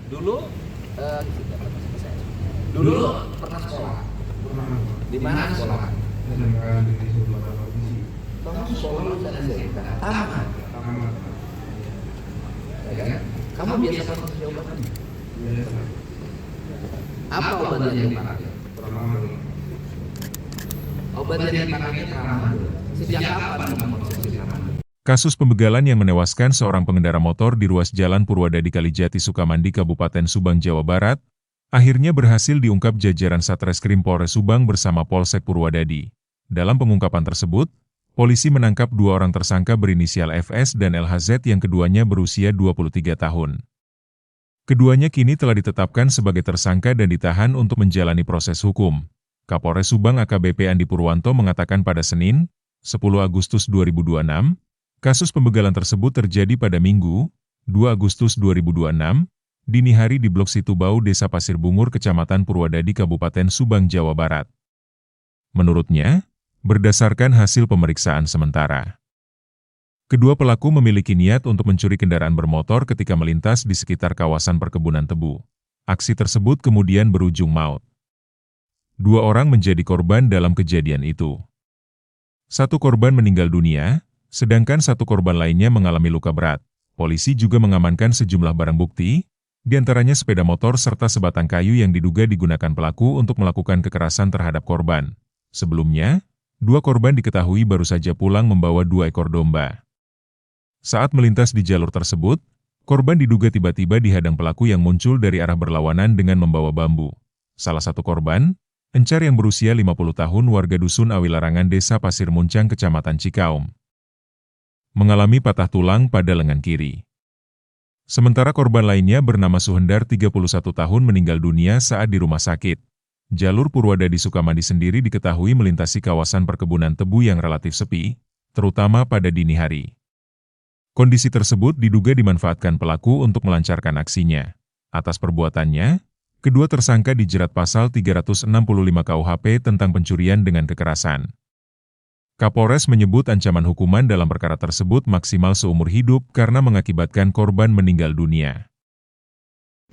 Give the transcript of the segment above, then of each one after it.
Dulu dulu pernah sekolah. Di mana sekolah? Kamu sekolah lu sana SMK. Tamat. Ya kan? Kamu biasa konsumsi obat kan? Apa obat yang dipakai? Obat yang dipakai tramadol. Sejak kapan kamu konsumsi tramadol? Kasus pembegalan yang menewaskan seorang pengendara motor di ruas Jalan Purwadadi Kalijati Sukamandi Kabupaten Subang Jawa Barat, akhirnya berhasil diungkap jajaran Satreskrim Polres Subang bersama Polsek Purwadadi. Dalam pengungkapan tersebut, polisi menangkap 2 orang tersangka berinisial FS dan LHZ yang keduanya berusia 23 tahun. Keduanya kini telah ditetapkan sebagai tersangka dan ditahan untuk menjalani proses hukum. Kapolres Subang AKBP Andi Purwanto mengatakan pada Senin, 10 Agustus 2026, kasus pembegalan tersebut terjadi pada Minggu, 2 Agustus 2026, dini hari di Blok Situbau Desa Pasir Bungur Kecamatan Purwadadi Kabupaten Subang Jawa Barat. Menurutnya, berdasarkan hasil pemeriksaan sementara, kedua pelaku memiliki niat untuk mencuri kendaraan bermotor ketika melintas di sekitar kawasan perkebunan tebu. Aksi tersebut kemudian berujung maut. 2 orang menjadi korban dalam kejadian itu. 1 korban meninggal dunia, sedangkan 1 korban lainnya mengalami luka berat. Polisi juga mengamankan sejumlah barang bukti, di antaranya sepeda motor serta sebatang kayu yang diduga digunakan pelaku untuk melakukan kekerasan terhadap korban. Sebelumnya, 2 korban diketahui baru saja pulang membawa 2 ekor domba. Saat melintas di jalur tersebut, korban diduga tiba-tiba dihadang pelaku yang muncul dari arah berlawanan dengan membawa bambu. Salah satu korban, Encar yang berusia 50 tahun warga Dusun Awilarangan Desa Pasir Muncang Kecamatan Cikaum, mengalami patah tulang pada lengan kiri. Sementara korban lainnya bernama Suhendar 31 tahun meninggal dunia saat di rumah sakit. Jalur Purwadadi Sukamandi sendiri diketahui melintasi kawasan perkebunan tebu yang relatif sepi, terutama pada dini hari. Kondisi tersebut diduga dimanfaatkan pelaku untuk melancarkan aksinya. Atas perbuatannya, kedua tersangka dijerat pasal 365 KUHP tentang pencurian dengan kekerasan. Kapolres menyebut ancaman hukuman dalam perkara tersebut maksimal seumur hidup karena mengakibatkan korban meninggal dunia.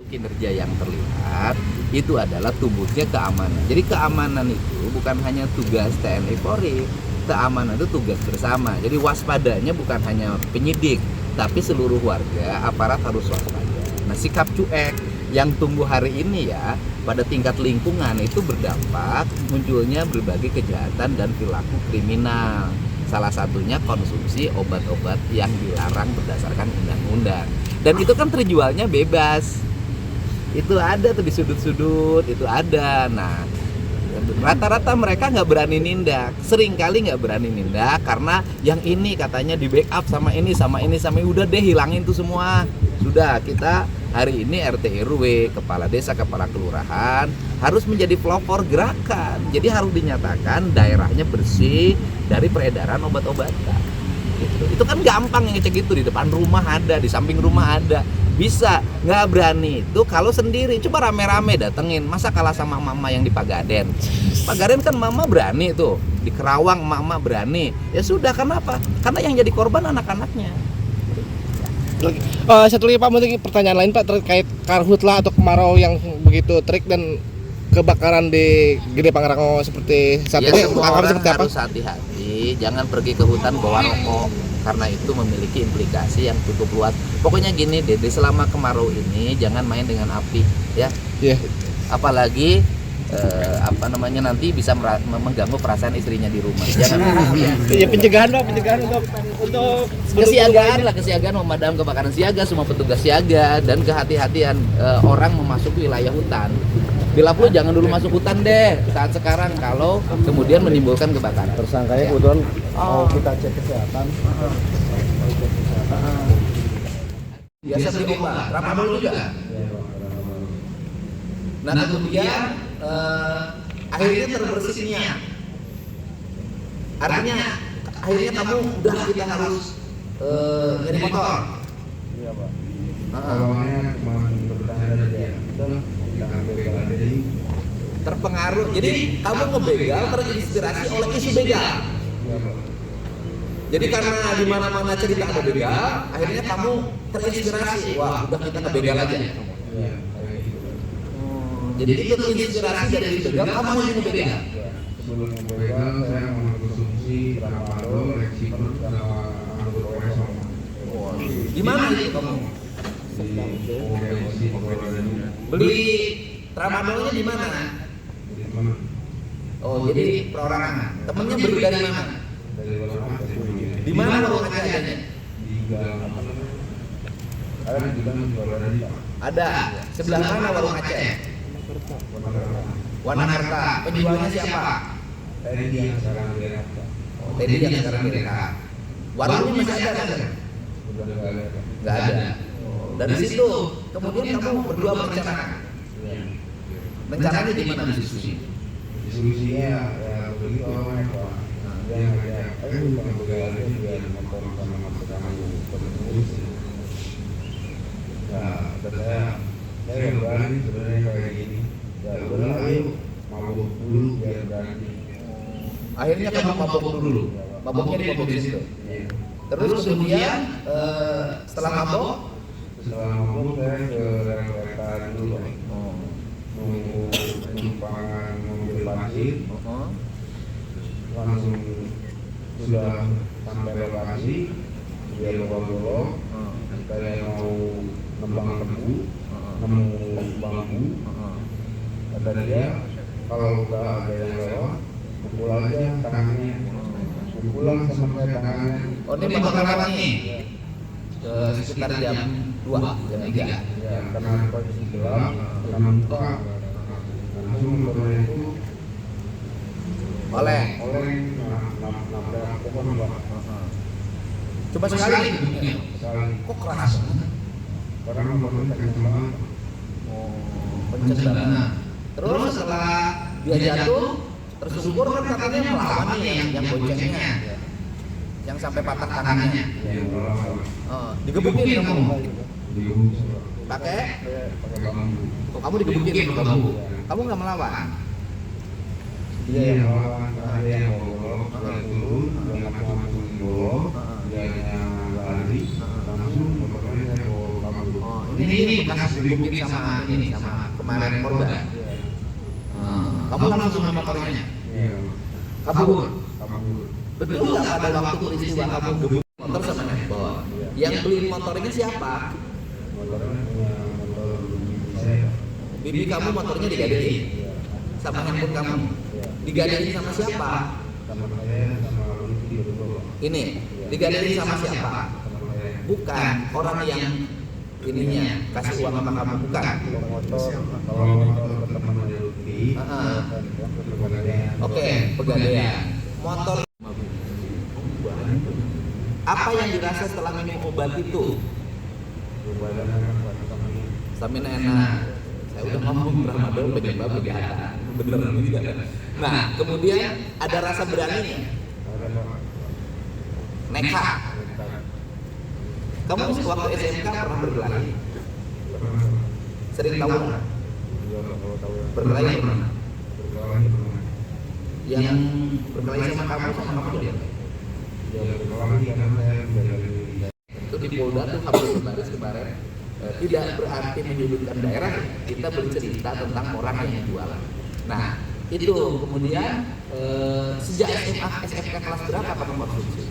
Kinerja yang terlihat itu adalah tumbuhnya keamanan. Jadi keamanan itu bukan hanya tugas TNI Polri, keamanan itu tugas bersama. Jadi waspadanya bukan hanya penyidik, tapi seluruh warga, aparat harus waspada. Nah, sikap cuek yang tumbuh hari ini ya, pada tingkat lingkungan itu berdampak munculnya berbagai kejahatan dan perilaku kriminal. Salah satunya konsumsi obat-obat yang dilarang berdasarkan undang-undang. Dan itu kan terjualnya bebas. Itu ada tuh di sudut-sudut, itu ada. Nah, rata-rata mereka nggak berani nindak. Seringkali nggak berani nindak karena yang ini katanya di backup sama ini, sama ini, sama ini. Udah deh hilangin tuh semua. Sudah, kita hari ini RT RW, kepala desa, kepala kelurahan harus menjadi pelopor gerakan. Jadi harus dinyatakan daerahnya bersih dari peredaran obat-obatan. Gitu. Itu kan gampang yang ngecek itu, di depan rumah ada, di samping rumah ada. Bisa, nggak berani itu kalau sendiri. Coba rame-rame datengin, masa kalah sama mama yang di Pagaden. Pagaden kan mama berani tuh, di Kerawang mama berani. Ya sudah, kenapa? Karena yang jadi korban anak-anaknya. Satu lagi Pak, mungkin pertanyaan lain Pak terkait karhutlah atau kemarau yang begitu terik dan kebakaran di Gede Pangrango seperti saat Ya, ini. semua orang Seperti apa? harus hati-hati, jangan pergi ke hutan bawa rokok karena itu memiliki implikasi yang cukup luas. Pokoknya gini deh, selama kemarau ini jangan main dengan api ya. Iya. Apalagi nanti bisa mengganggu perasaan istrinya di rumah. Jangan. Ya pencegahan untuk Kesiagaan memadam kebakaran, siaga semua petugas siaga, dan kehati-hatian orang memasuki wilayah hutan. Bila perlu jangan dulu masuk hutan deh saat sekarang kalau kemudian menimbulkan kebakaran. Tersangkanya kebetulan mau kita cek kesehatan. Biasa beli obat, tramadol juga. Nah kemudian akhirnya terbersih niat. Artinya akhirnya kamu udah kita harus nyari motor. Iya Pak. Awalnya kemarin bertahan aja. Dan kita begal jadi Terpengaruh. Jadi kamu ngebegal terinspirasi oleh isu begal. Iya Pak. Jadi karena di mana-mana cerita ada begal, akhirnya kamu terinspirasi. Wah, udah kita ngebegal aja. Iya, kayak gitu. Jadi itu inspirasi dari dipegang, kamu yang dipegang. Ya, sebelum memegang saya mengkonsumsi tramadol, Lexipro, sama anggur kosong. Di mana itu kamu? Di OGMC Purwodadi. Beli tramadolnya di mana? Di mana? Oh, jadi perorangan. Temennya beli dari mana? Dari luar Aceh. Di mana warung Aceh adanya? Di Gang apa namanya? Ada di Gang Purwodadi, Pak. Ada. Sebelah mana warung Aceh? Wanakarta. Penjualnya siapa? Teddy yang sekarang direktur. Oh, Teddy yang sekarang direkam. Warungnya masih ada kan? Udah nggak ada. Nggak ada. Dari situ, kemudian kamu berdua berencana. Iya. Rencananya di mana diskusi? Diskusinya ya begitu orangnya, Pak. Dia ngajak, ayo kita begal aja biar motor sama kamu terus. Nah, kata saya nggak berani sebenarnya kayak gini. Ya udah, ayo mabuk dulu biar berani. Akhirnya kamu mabok dulu. Maboknya di mobil situ. Iya. Terus kemudian setelah mabok, Setelah mabuk saya ke rel-relan dulu, Pak. Nunggu penyimpangan mobil pasir, langsung sudah sampai lokasi, dia belok-belok, saya mau nembang tebu, nemu bambu, kata dia kalau udah ada yang lewat, pukul aja tangannya, pukulan sama saya tangannya. oh ini bakal lewat nih ke sekitar jam 2, jam 3. Ya, karena posisi gelap, karena buka, langsung motornya itu Oleh. nabrak pohon, Pak. Coba sekali. Sekali. Kok keras? Karena motornya kenceng banget. Pencet banget. Terus setelah dia jatuh, tersungkur kan katanya melawan nih yang boncengnya, yang sampai patah tangannya. Ya, melawan. Digebukin kamu. Digebuk, Pakai? pakai bambu. Kok kamu digebukin pakai bambu? Kamu nggak melawan? Dia yang melawan, ada yang golok, dia turun, dia ngaku-ngaku golok, dia lari, langsung motornya saya bawa kabur. Ini bekas digebukin sama ini sama kemarin korban. Kamu langsung sama motornya? Iya, Kabur. kabur. Betul nggak pada waktu peristiwa kamu gebuk motor sama handphone? Yang beli motornya siapa? Motornya punya motor bibi saya. Bibi kamu motornya digadein sama handphone kamu. Digadein sama siapa? Sama saya, sama Lutfi berdua. Ini digadein sama siapa? Sama saya. Bukan orang yang ininya kasih uang sama kamu, bukan. Kalau motor ke teman dari Lutfi, Oke, pegadaian. Motor. Apa yang dirasa setelah minum obat itu? Stamina enak. Saya udah ngomong tramadol penyebab kejahatan. Bener juga kan? Nah, kemudian ada rasa berani, nekat. Kamu waktu SMK pernah berkelahi? Sering tawuran? Berkelahi pernah? Yang berkelahi sama kamu dia? Itu di Polda tuh Kapolres Baris kemarin tidak berarti menyudutkan daerah, kita bercerita tentang orang yang jualan. Nah, itu kemudian sejak SMA, SMK kelas berapa kamu konsumsi?